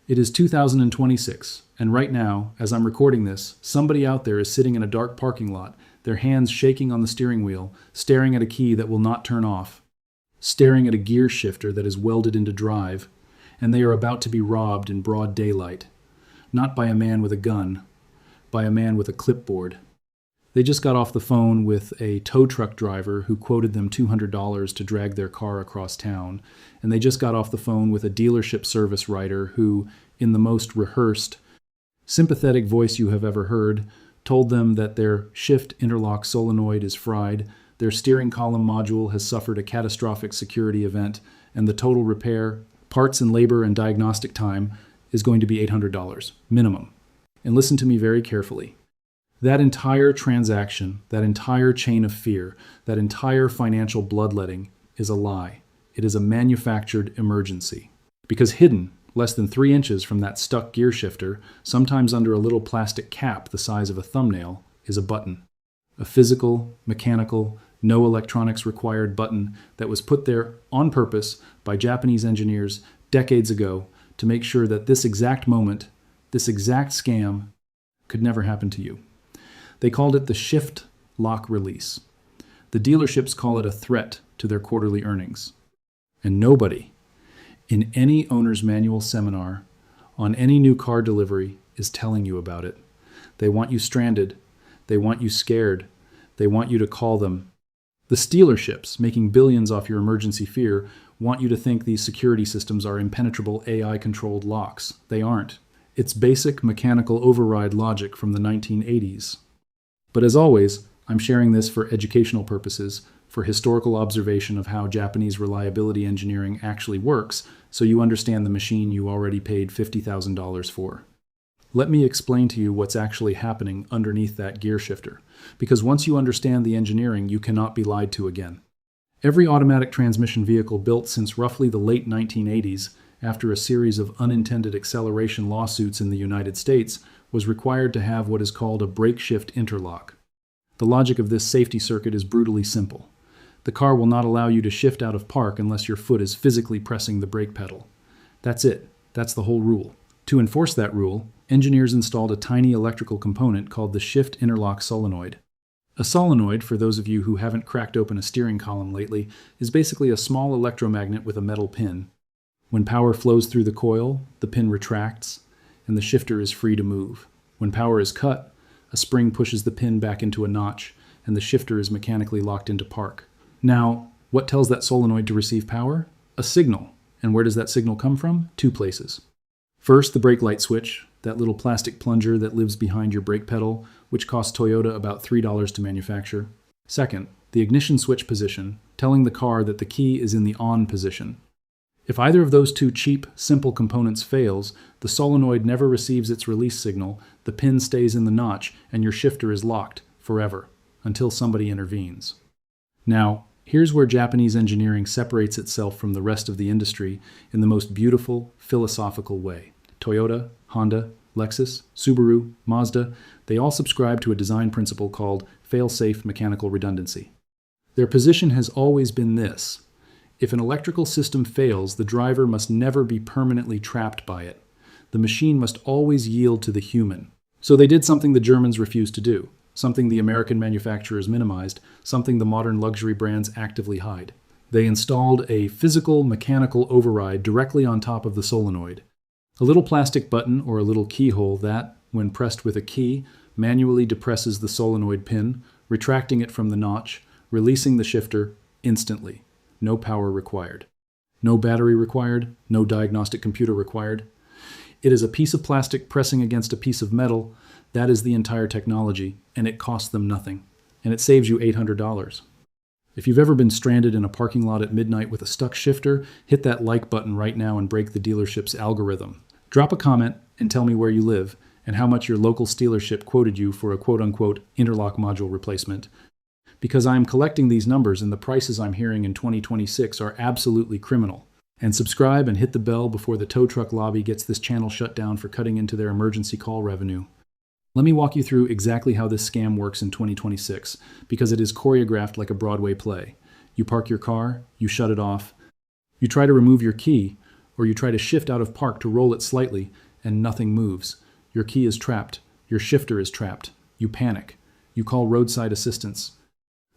It is 2026, and right now, as I'm recording this, somebody out there is sitting in a dark parking lot, their hands shaking on the steering wheel, staring at a key that will not turn off, staring at a gear shifter that is welded into drive, and they are about to be robbed in broad daylight. Not by a man with a gun, by a man with a clipboard. They just got off the phone with a tow truck driver who quoted them $200 to drag their car across town, and they just got off the phone with a dealership service writer who, in the most rehearsed, sympathetic voice you have ever heard, told them that their shift interlock solenoid is fried, their steering column module has suffered a catastrophic security event, and the total repair, parts and labor and diagnostic time is going to be $800, minimum. And listen to me very carefully. That entire transaction, that entire chain of fear, that entire financial bloodletting is a lie. It is a manufactured emergency. Because hidden, less than 3 inches from that stuck gear shifter, sometimes under a little plastic cap the size of a thumbnail, is a button. A physical, mechanical, no electronics required button that was put there on purpose by Japanese engineers decades ago to make sure that this exact moment, this exact scam, could never happen to you. They called it the shift lock release. The dealerships call it a threat to their quarterly earnings. And nobody, in any owner's manual seminar, on any new car delivery, is telling you about it. They want you stranded. They want you scared. They want you to call them. The Stealerships, making billions off your emergency fear, want you to think these security systems are impenetrable AI-controlled locks. They aren't. It's basic mechanical override logic from the 1980s. But as always, I'm sharing this for educational purposes, for historical observation of how Japanese reliability engineering actually works, so you understand the machine you already paid $50,000 for. Let me explain to you what's actually happening underneath that gear shifter, because once you understand the engineering, you cannot be lied to again. Every automatic transmission vehicle built since roughly the late 1980s, after a series of unintended acceleration lawsuits in the United States, was required to have what is called a brake-shift interlock. The logic of this safety circuit is brutally simple. The car will not allow you to shift out of park unless your foot is physically pressing the brake pedal. That's it. That's the whole rule. To enforce that rule, engineers installed a tiny electrical component called the shift interlock solenoid. A solenoid, for those of you who haven't cracked open a steering column lately, is basically a small electromagnet with a metal pin. When power flows through the coil, the pin retracts, and the shifter is free to move. When power is cut, a spring pushes the pin back into a notch, and the shifter is mechanically locked into park. Now, what tells that solenoid to receive power? A signal. And where does that signal come from? 2 places. First, the brake light switch, that little plastic plunger that lives behind your brake pedal, which costs Toyota about $3 to manufacture. Second, the ignition switch position, telling the car that the key is in the on position. If either of those 2 cheap, simple components fails, the solenoid never receives its release signal, the pin stays in the notch, and your shifter is locked forever, until somebody intervenes. Now, here's where Japanese engineering separates itself from the rest of the industry in the most beautiful, philosophical way. Toyota, Honda, Lexus, Subaru, Mazda, they all subscribe to a design principle called fail-safe mechanical redundancy. Their position has always been this: if an electrical system fails, the driver must never be permanently trapped by it. The machine must always yield to the human. So they did something the Germans refused to do, something the American manufacturers minimized, something the modern luxury brands actively hide. They installed a physical mechanical override directly on top of the solenoid. A little plastic button or a little keyhole that, when pressed with a key, manually depresses the solenoid pin, retracting it from the notch, releasing the shifter instantly. No power required. No battery required. No diagnostic computer required. It is a piece of plastic pressing against a piece of metal. That is the entire technology, and it costs them nothing. And it saves you $800. If you've ever been stranded in a parking lot at midnight with a stuck shifter, hit that like button right now and break the dealership's algorithm. Drop a comment and tell me where you live and how much your local Stealership quoted you for a quote-unquote interlock module replacement. Because I am collecting these numbers and the prices I'm hearing in 2026 are absolutely criminal. And subscribe and hit the bell before the tow truck lobby gets this channel shut down for cutting into their emergency call revenue. Let me walk you through exactly how this scam works in 2026, because it is choreographed like a Broadway play. You park your car, you shut it off, you try to remove your key, Or you try to shift out of park to roll it slightly, and nothing moves. Your key is trapped. Your shifter is trapped. You panic. You call roadside assistance.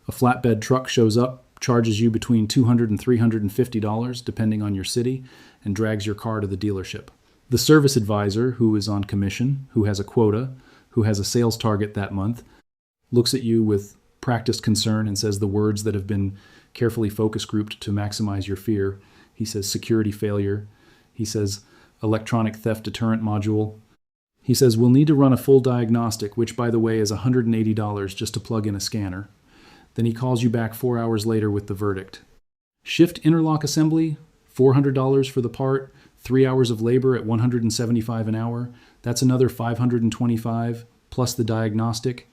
A flatbed truck shows up, charges you between $200 and $350, depending on your city, and drags your car to the dealership. The service advisor, who is on commission, who has a quota, who has a sales target that month, looks at you with practiced concern and says the words that have been carefully focus grouped to maximize your fear. He says security failure. He says electronic theft deterrent module. He says we'll need to run a full diagnostic, which by the way is $180 just to plug in a scanner. Then he calls you back 4 hours later with the verdict. Shift interlock assembly, $400 for the part, 3 hours of labor at $175 an hour. That's another $525 plus the diagnostic,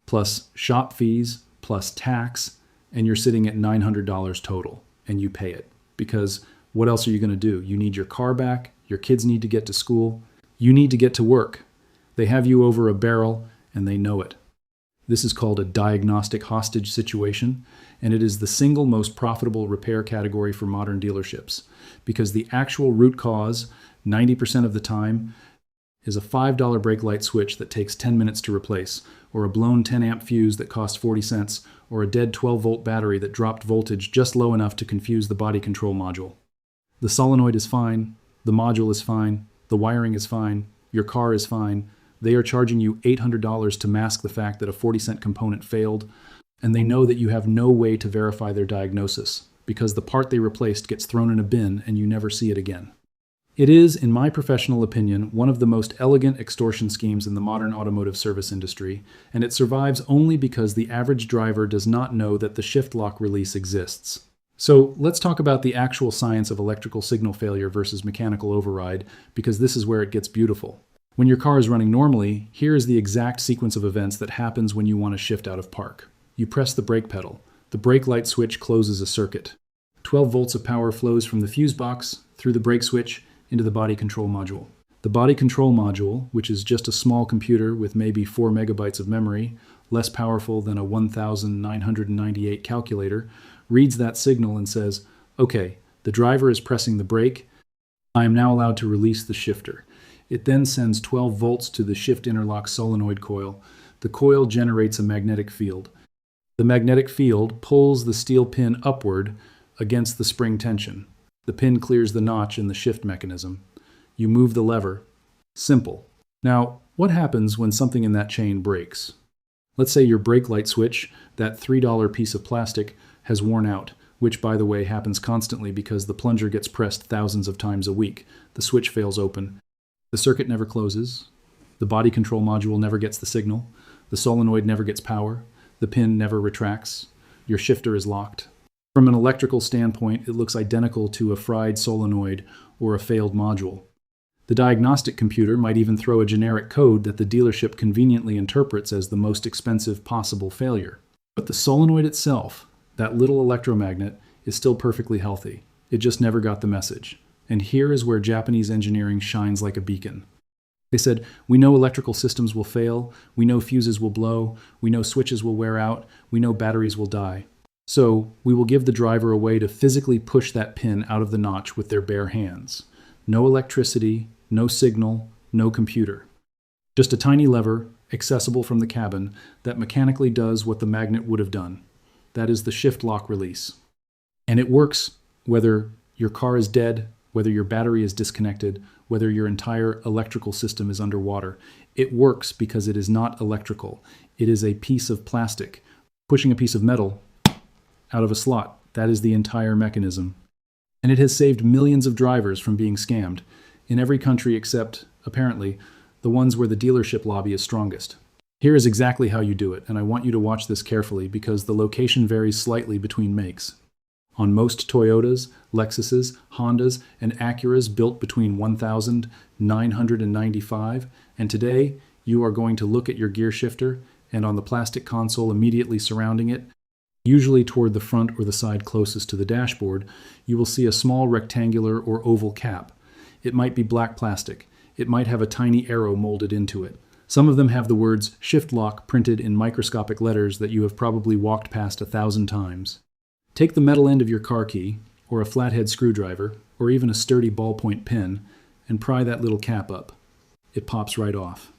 plus shop fees, plus tax, and you're sitting at $900 total, and you pay it. Because what else are you going to do? You need your car back, your kids need to get to school, you need to get to work. They have you over a barrel, and they know it. This is called a diagnostic hostage situation, and it is the single most profitable repair category for modern dealerships, because the actual root cause, 90% of the time, is a $5 brake light switch that takes 10 minutes to replace, or a blown 10-amp fuse that costs 40 cents, or a dead 12-volt battery that dropped voltage just low enough to confuse the body control module. The solenoid is fine, the module is fine, the wiring is fine, your car is fine. They are charging you $800 to mask the fact that a 40-cent component failed, and they know that you have no way to verify their diagnosis, because the part they replaced gets thrown in a bin and you never see it again. It is, in my professional opinion, one of the most elegant extortion schemes in the modern automotive service industry, and it survives only because the average driver does not know that the shift lock release exists. So let's talk about the actual science of electrical signal failure versus mechanical override, because this is where it gets beautiful. When your car is running normally, here is the exact sequence of events that happens when you want to shift out of park. You press the brake pedal. The brake light switch closes a circuit. 12 volts of power flows from the fuse box through the brake switch into the body control module. The body control module, which is just a small computer with maybe 4 megabytes of memory, less powerful than a 1998 calculator, reads that signal and says, okay, the driver is pressing the brake. I am now allowed to release the shifter. It then sends 12 volts to the shift interlock solenoid coil. The coil generates a magnetic field. The magnetic field pulls the steel pin upward against the spring tension. The pin clears the notch in the shift mechanism. You move the lever. Simple. Now, what happens when something in that chain breaks? Let's say your brake light switch, that $3 piece of plastic, has worn out, which, by the way, happens constantly because the plunger gets pressed thousands of times a week. The switch fails open. The circuit never closes. The body control module never gets the signal. The solenoid never gets power. The pin never retracts. Your shifter is locked. From an electrical standpoint, it looks identical to a fried solenoid or a failed module. The diagnostic computer might even throw a generic code that the dealership conveniently interprets as the most expensive possible failure. But the solenoid itself, that little electromagnet, is still perfectly healthy. It just never got the message. And here is where Japanese engineering shines like a beacon. They said, we know electrical systems will fail, we know fuses will blow, we know switches will wear out, we know batteries will die. So we will give the driver a way to physically push that pin out of the notch with their bare hands. No electricity, no signal, no computer. Just a tiny lever, accessible from the cabin, that mechanically does what the magnet would have done. That is the shift lock release. And it works whether your car is dead, whether your battery is disconnected, whether your entire electrical system is underwater. It works because it is not electrical. It is a piece of plastic. Pushing a piece of metal out of a slot. That is the entire mechanism. And it has saved millions of drivers from being scammed in every country except, apparently, the ones where the dealership lobby is strongest. Here is exactly how you do it, and I want you to watch this carefully because the location varies slightly between makes. On most Toyotas, Lexuses, Hondas, and Acuras built between 1995 and today, you are going to look at your gear shifter, and on the plastic console immediately surrounding it, usually toward the front or the side closest to the dashboard, you will see a small rectangular or oval cap. It might be black plastic. It might have a tiny arrow molded into it. Some of them have the words shift lock printed in microscopic letters that you have probably walked past 1,000 times. Take the metal end of your car key, or a flathead screwdriver, or even a sturdy ballpoint pen, and pry that little cap up. It pops right off.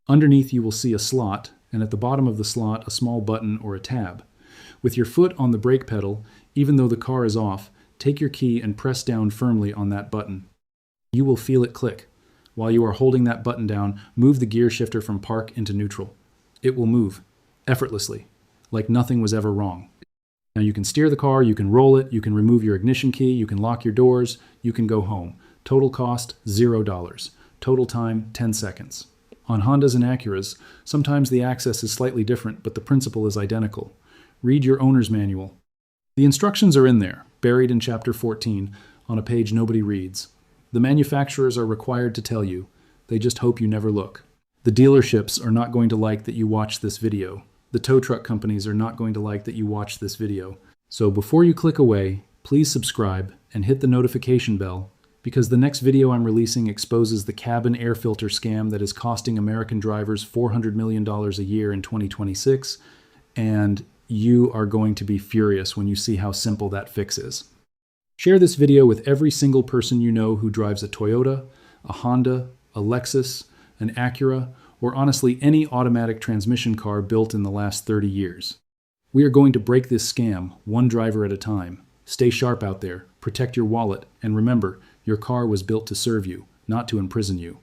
Underneath you will see a slot, and at the bottom of the slot a small button or a tab. With your foot on the brake pedal, even though the car is off, take your key and press down firmly on that button. You will feel it click. While you are holding that button down, move the gear shifter from park into neutral. It will move, effortlessly, like nothing was ever wrong. Now you can steer the car, you can roll it, you can remove your ignition key, you can lock your doors, you can go home. Total cost, $0. Total time, 10 seconds. On Hondas and Acuras, sometimes the access is slightly different, but the principle is identical. Read your owner's manual. The instructions are in there, buried in Chapter 14, on a page nobody reads. The manufacturers are required to tell you. They just hope you never look. The dealerships are not going to like that you watch this video. The tow truck companies are not going to like that you watch this video. So before you click away, please subscribe and hit the notification bell, because the next video I'm releasing exposes the cabin air filter scam that is costing American drivers $400 million a year in 2026, and you are going to be furious when you see how simple that fix is. Share this video with every single person you know who drives a Toyota, a Honda, a Lexus, an Acura, or honestly any automatic transmission car built in the last 30 years. We are going to break this scam, one driver at a time. Stay sharp out there, protect your wallet, and remember, your car was built to serve you, not to imprison you.